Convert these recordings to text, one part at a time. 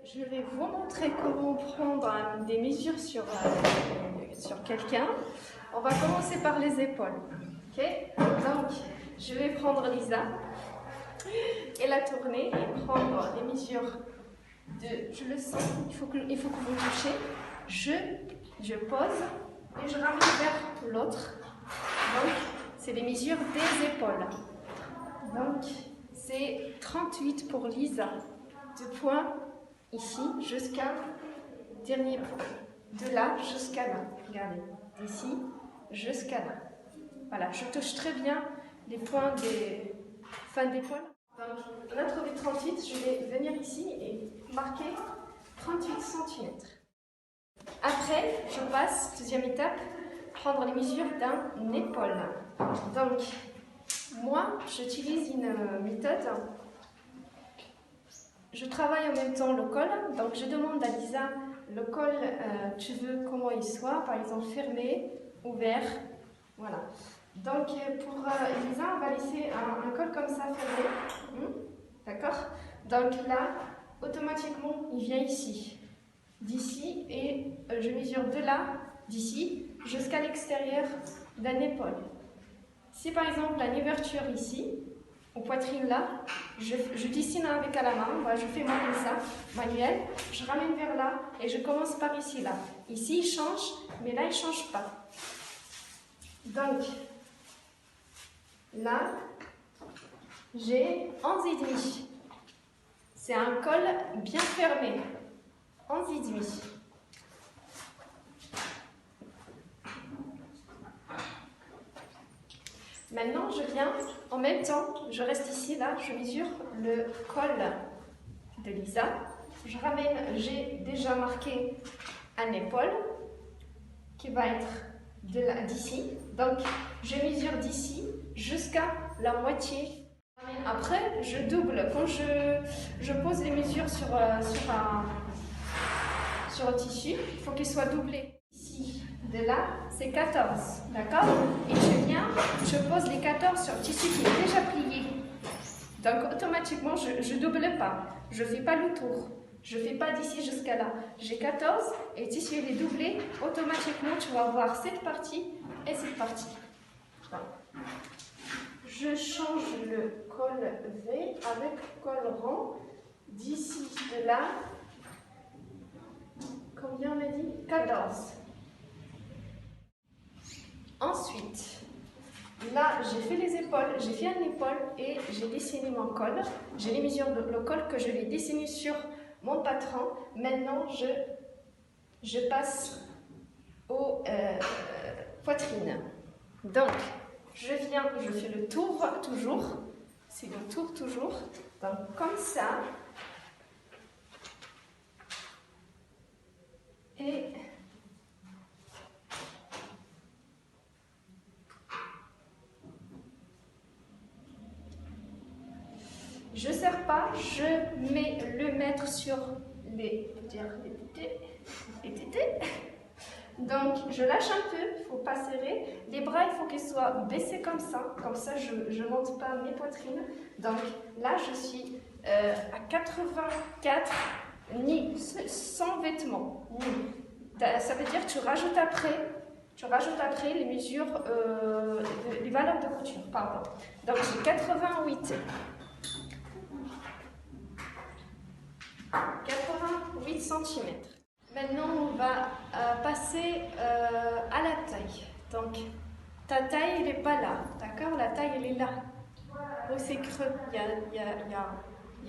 Je vais vous montrer comment prendre des mesures sur quelqu'un. On va commencer par les épaules. Okay. Donc, je vais prendre Lisa et la tourner et prendre les mesures de... Je le sens, il faut que vous touchiez. Je pose et je ramène vers l'autre. Donc, c'est les mesures des épaules. Donc, c'est 38 pour Lisa. 2 points ici jusqu'à dernier point. De là jusqu'à là. Regardez, d'ici jusqu'à là. Voilà, je touche très bien les points des fins d'épaule. Donc, on a trouvé 38. Je vais venir ici et marquer 38 cm. Après, je passe, deuxième étape, prendre les mesures d'un épaule. Donc, moi, j'utilise une méthode. Je travaille en même temps le col, donc je demande à Lisa le col, tu veux comment il soit, par exemple fermé, ouvert, voilà. Donc pour Lisa, on va laisser un col comme ça fermé, d'accord? Donc là, automatiquement, il vient ici, d'ici, et je mesure de là, d'ici, jusqu'à l'extérieur d'un épaule. Si par exemple, il y a une ouverture ici, aux poitrines là, je dessine avec à la main, voilà, je fais moi comme ça, manuel, je ramène vers là et je commence par ici là. Ici il change, mais là il ne change pas. Donc, là, j'ai 11,5. C'est un col bien fermé, 11,5. Maintenant, je viens, en même temps, je reste ici, là, je mesure le col de Lisa. Je ramène, j'ai déjà marqué un épaule qui va être d'ici. Donc, je mesure d'ici jusqu'à la moitié. Après, je double. Quand je pose les mesures sur un tissu, il faut qu'il soit doublé. Ici, de là, c'est 14, d'accord? Et je pose les 14 sur le tissu qui est déjà plié. Donc, automatiquement, je ne double pas. Je ne fais pas le tour. Je ne fais pas d'ici jusqu'à là. J'ai 14 et le tissu il est doublé. Automatiquement, tu vas avoir cette partie et cette partie. Voilà. Je change le col V avec col rond. D'ici, de là, combien on a dit? 14. Ensuite, là, j'ai fait les épaules, j'ai fait un épaule et j'ai dessiné mon col. J'ai les mesures de le col que je vais dessiner sur mon patron. Maintenant, je passe aux poitrines. Donc, je viens, je fais le tour toujours. C'est le tour toujours. Donc, comme ça. Et je ne serre pas, je mets le mètre sur les tétés. Donc, je lâche un peu, il ne faut pas serrer. Les bras, il faut qu'ils soient baissés comme ça je ne monte pas mes poitrines. Donc, là, je suis à 84, sans vêtements. Ça veut dire que tu rajoutes après les mesures, les valeurs de couture, pardon. Donc, j'ai 88. 88 cm. Maintenant, on va passer à la taille. Donc, ta taille, elle n'est pas là, d'accord? La taille, elle est là. Où c'est creux, il y a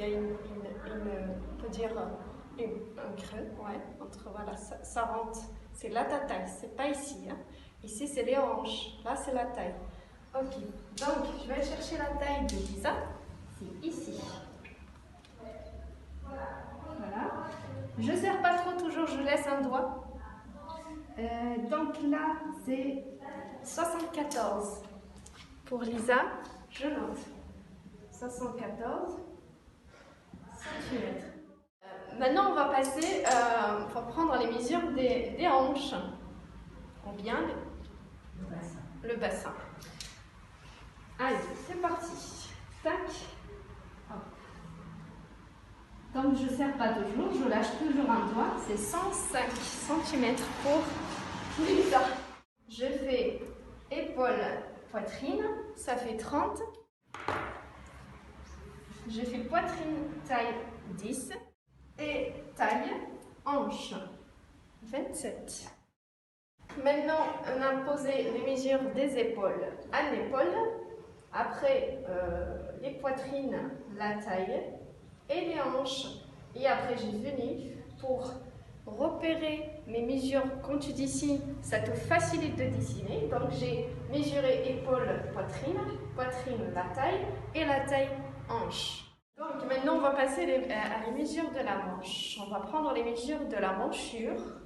on peut dire, un creux, ouais, entre, voilà, ça rentre. C'est là ta taille, c'est pas ici. Hein. Ici, c'est les hanches. Là, c'est la taille. Ok, donc, je vais chercher la taille de Lisa. C'est ici. Voilà. Je ne serre pas trop, toujours je laisse un doigt. Donc là, c'est 74. Pour Lisa, je note. 74 cm. Maintenant, on va passer, pour prendre les mesures des hanches. On vient le bassin. Allez, c'est parti. Tac. Donc je ne serre pas toujours, je lâche toujours un doigt. C'est 105 cm pour Lisa. Je fais épaule, poitrine, ça fait 30. Je fais poitrine, taille 10 et taille, hanche 27. Maintenant, on a posé les mesures des épaules à l'épaule, après les poitrines, la taille et les hanches. Et après, j'ai venu pour repérer mes mesures. Quand tu dessines, ça te facilite de dessiner. Donc, j'ai mesuré épaule, poitrine, poitrine, la taille et la taille, hanche. Donc, maintenant, on va passer à les mesures de la manche. On va prendre les mesures de la manchure.